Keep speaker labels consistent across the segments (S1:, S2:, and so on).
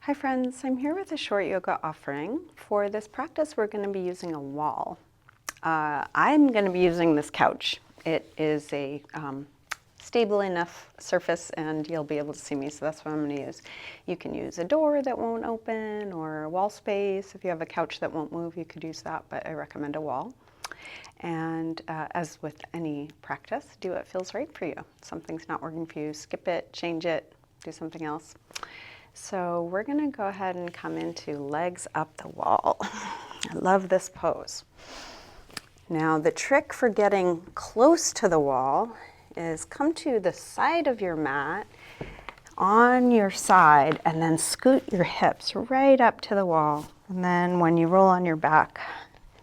S1: Hi friends, I'm here with a short yoga offering. For this practice, we're going to be using a wall. I'm going to be using this couch. It is a stable enough surface and you'll be able to see me, so that's what I'm going to use. You can use a door that won't open or a wall space. If you have a couch that won't move, you could use that, but I recommend a wall. And as with any practice, do what feels right for you. If something's not working for you, skip it, change it, do something else. So we're going to go ahead and come into legs up the wall. I love this pose. Now the trick for getting close to the wall is come to the side of your mat on your side and then scoot your hips right up to the wall. And then when you roll on your back,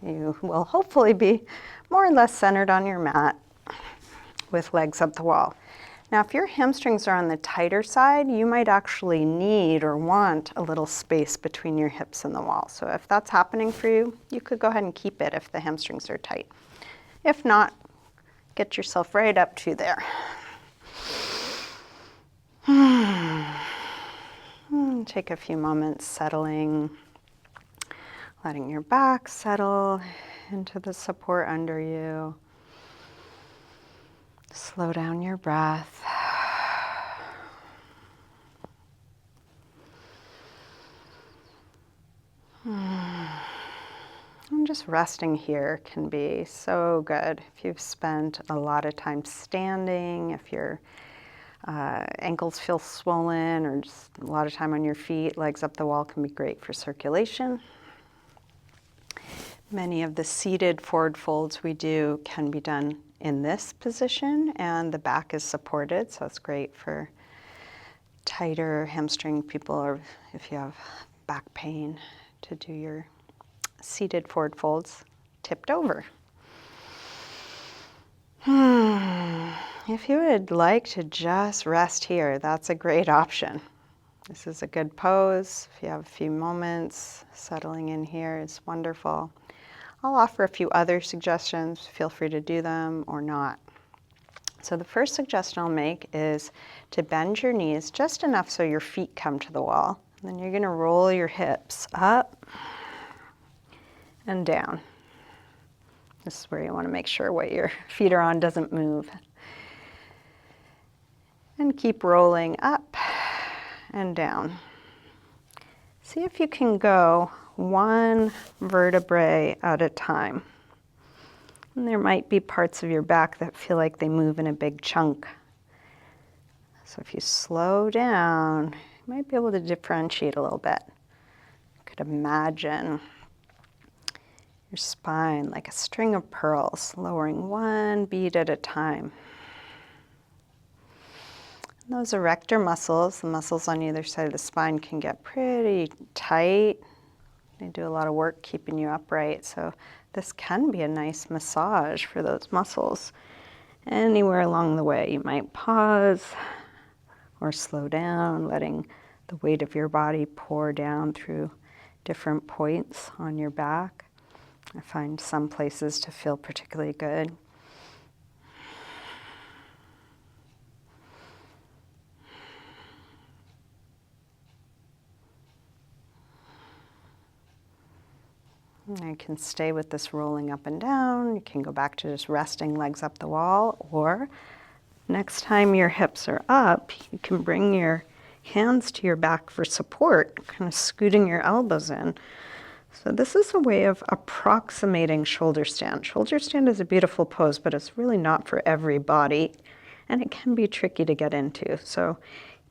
S1: you will hopefully be more or less centered on your mat with legs up the wall. Now, if your hamstrings are on the tighter side, you might actually need or want a little space between your hips and the wall. So if that's happening for you, you could go ahead and keep it if the hamstrings are tight. If not, get yourself right up to there. Take a few moments settling, letting your back settle into the support under you. Slow down your breath. And just resting here can be so good. If you've spent a lot of time standing, if your ankles feel swollen, or just a lot of time on your feet, legs up the wall can be great for circulation. Many of the seated forward folds we do can be done in this position, and the back is supported, so it's great for tighter hamstring people, or if you have back pain, to do your seated forward folds tipped over. If you would like to just rest here, that's a great option. This is a good pose. If you have a few moments, settling in here is wonderful. I'll offer a few other suggestions. Feel free to do them or not. So the first suggestion I'll make is to bend your knees just enough so your feet come to the wall. And then you're going to roll your hips up and down. This is where you want to make sure what your feet are on doesn't move. And keep rolling up and down. See if you can go one vertebrae at a time. And there might be parts of your back that feel like they move in a big chunk. So if you slow down, you might be able to differentiate a little bit. You could imagine your spine like a string of pearls, lowering one bead at a time. And those erector muscles, the muscles on either side of the spine, can get pretty tight. They do a lot of work keeping you upright, so this can be a nice massage for those muscles. Anywhere along the way, you might pause or slow down, letting the weight of your body pour down through different points on your back. I find some places to feel particularly good. And you can stay with this rolling up and down. You can go back to just resting legs up the wall, or next time your hips are up, you can bring your hands to your back for support, kind of scooting your elbows in. So this is a way of approximating shoulder stand. Shoulder stand is a beautiful pose, but it's really not for everybody, and it can be tricky to get into. So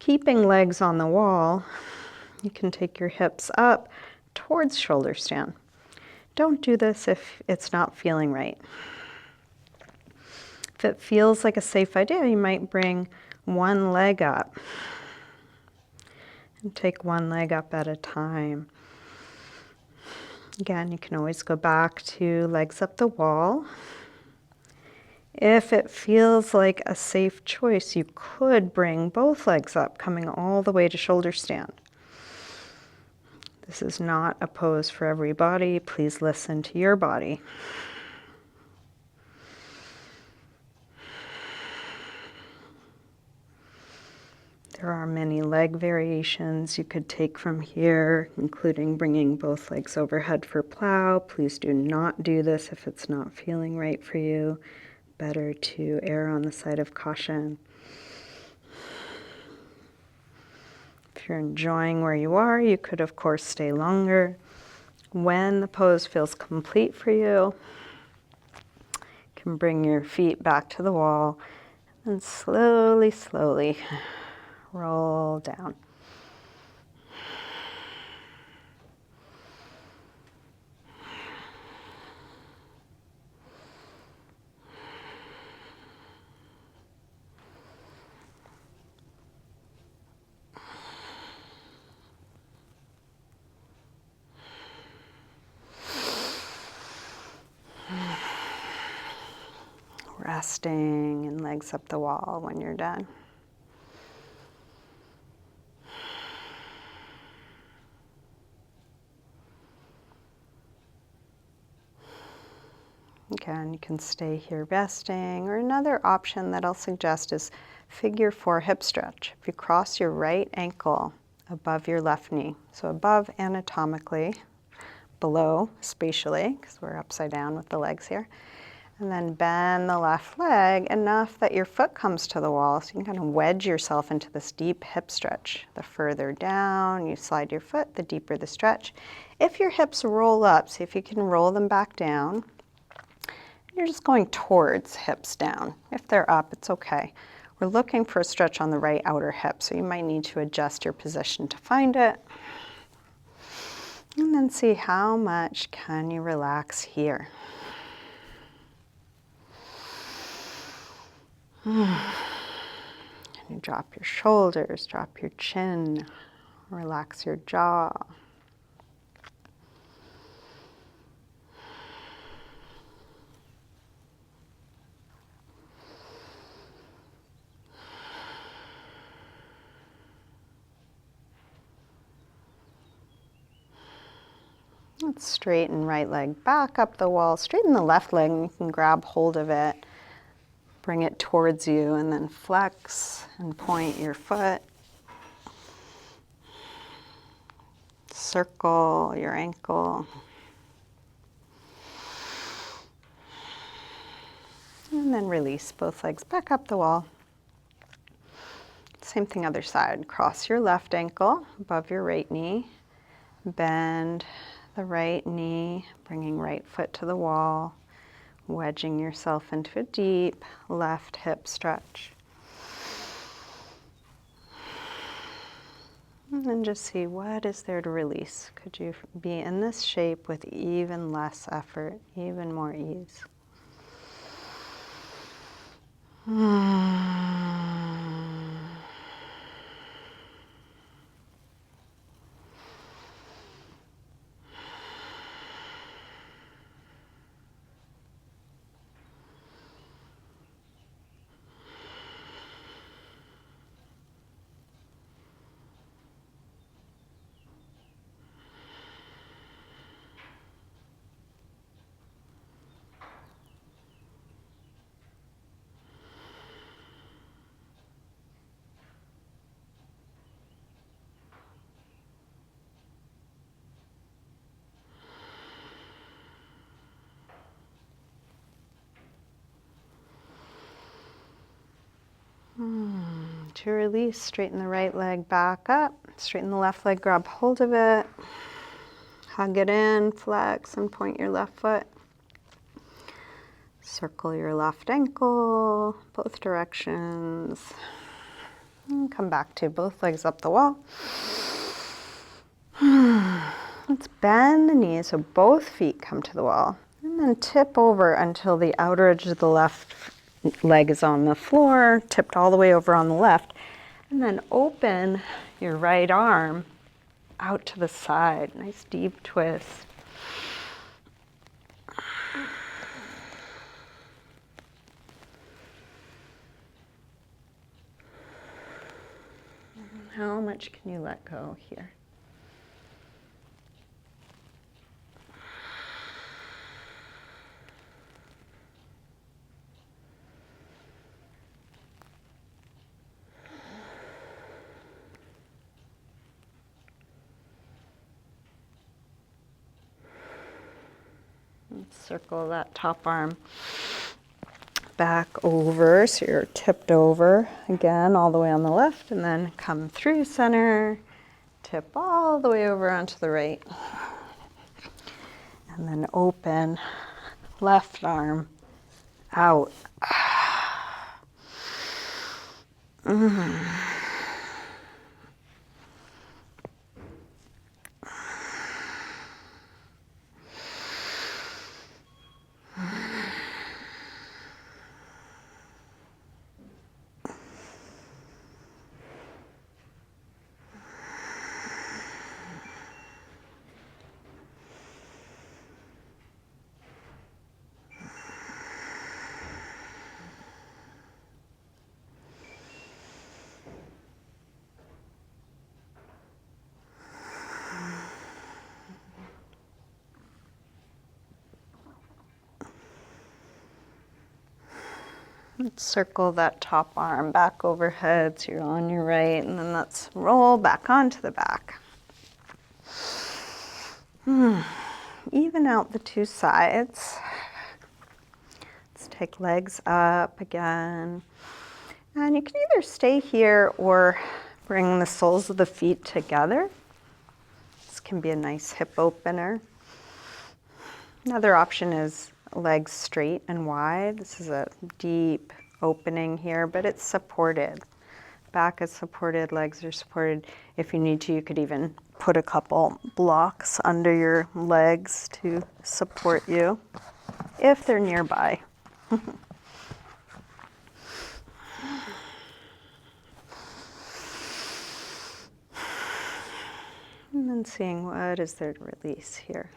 S1: keeping legs on the wall, you can take your hips up towards shoulder stand. Don't do this if it's not feeling right. If it feels like a safe idea, you might bring one leg up and take one leg up at a time. Again, you can always go back to legs up the wall. If it feels like a safe choice, you could bring both legs up, coming all the way to shoulder stand. This is not a pose for everybody. Please listen to your body. There are many leg variations you could take from here, including bringing both legs overhead for plow. Please do not do this if it's not feeling right for you. Better to err on the side of caution. If you're enjoying where you are, you could, of course, stay longer. When the pose feels complete for you, you can bring your feet back to the wall and slowly, slowly roll down. Resting and legs up the wall when you're done. Again, you can stay here resting, or another option that I'll suggest is figure 4 hip stretch. If you cross your right ankle above your left knee, so above anatomically, below spatially, because we're upside down with the legs here, and then bend the left leg enough that your foot comes to the wall, so you can kind of wedge yourself into this deep hip stretch. The further down you slide your foot, the deeper the stretch. If your hips roll up, see if you can roll them back down. You're just going towards hips down. If they're up, it's okay. We're looking for a stretch on the right outer hip, so you might need to adjust your position to find it. And then see how much can you relax here. And you drop your shoulders, drop your chin, relax your jaw. Let's straighten right leg back up the wall. Straighten the left leg and you can grab hold of it. Bring it towards you and then flex and point your foot. Circle your ankle. And then release both legs back up the wall. Same thing other side. Cross your left ankle above your right knee. Bend the right knee, bringing right foot to the wall. Wedging yourself into a deep left hip stretch. And then just see what is there to release. Could you be in this shape with even less effort, even more ease? To release, straighten the right leg back up, straighten the left leg, grab hold of it, hug it in, flex and point your left foot. Circle your left ankle, both directions. And come back to both legs up the wall. Let's bend the knees so both feet come to the wall. And then tip over until the outer edge of the left leg is on the floor, tipped all the way over on the left. And then open your right arm out to the side. Nice deep twist. How much can you let go here? Circle that top arm back over, so you're tipped over again all the way on the left, and then come through center, tip all the way over onto the right, and then open left arm out. Let's circle that top arm back overhead so you're on your right, and then let's roll back onto the back. Even out the two sides. Let's take legs up again. And you can either stay here or bring the soles of the feet together. This can be a nice hip opener. Another option is legs straight and wide. This is a deep opening here, but it's supported. Back is supported, legs are supported. If you need to, you could even put a couple blocks under your legs to support you, if they're nearby. And then seeing what is there to release here.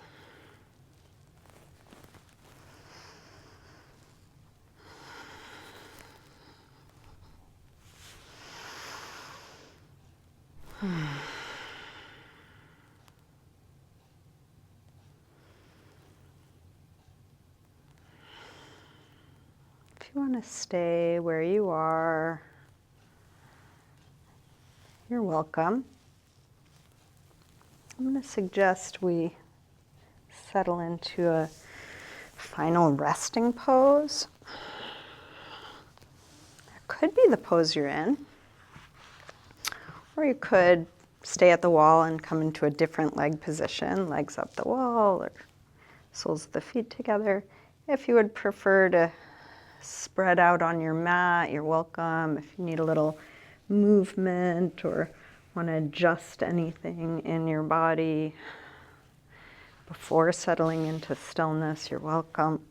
S1: If you want to stay where you are, you're welcome. I'm going to suggest we settle into a final resting pose. It could be the pose you're in, or you could stay at the wall and come into a different leg position, legs up the wall or soles of the feet together. If you would prefer to spread out on your mat, you're welcome. If you need a little movement or want to adjust anything in your body before settling into stillness, you're welcome.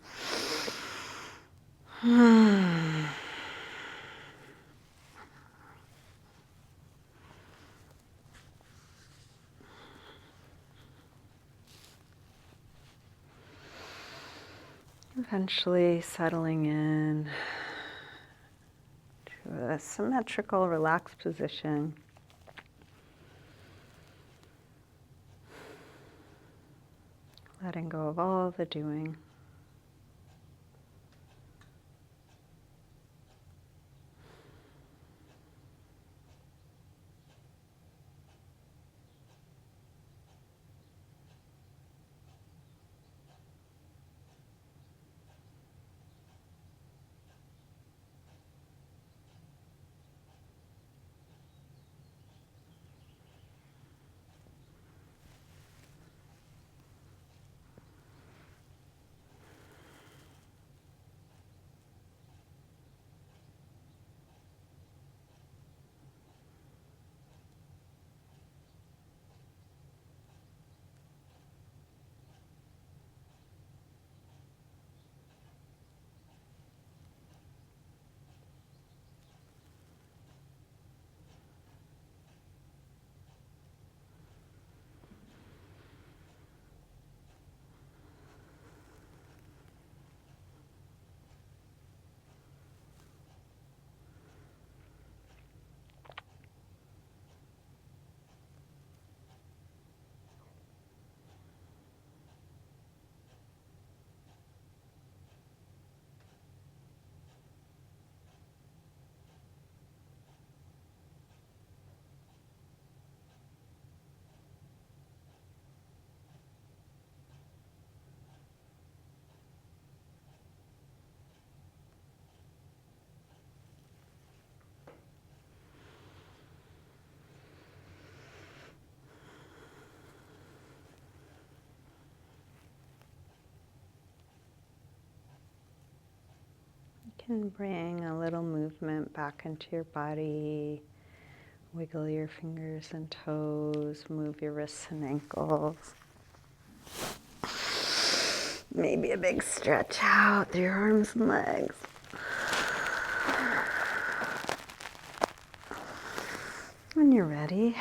S1: Eventually settling in to a symmetrical, relaxed position. Letting go of all the doing. can bring a little movement back into your body. Wiggle your fingers and toes, move your wrists and ankles. Maybe a big stretch out through your arms and legs. When you're ready,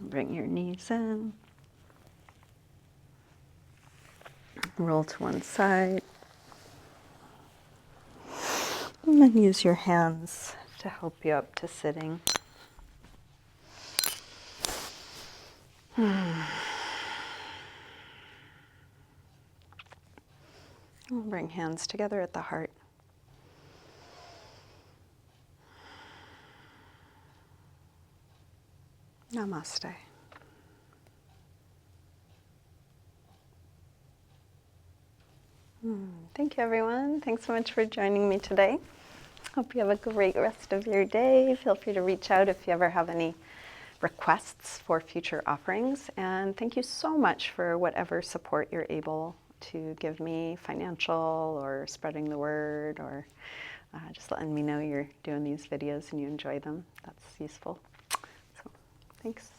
S1: bring your knees in. Roll to one side. And then use your hands to help you up to sitting. We'll bring hands together at the heart. Namaste. Thank you, everyone. Thanks so much for joining me today. Hope you have a great rest of your day. Feel free to reach out if you ever have any requests for future offerings. And thank you so much for whatever support you're able to give me, financial or spreading the word, or just letting me know you're doing these videos and you enjoy them. That's useful. So thanks.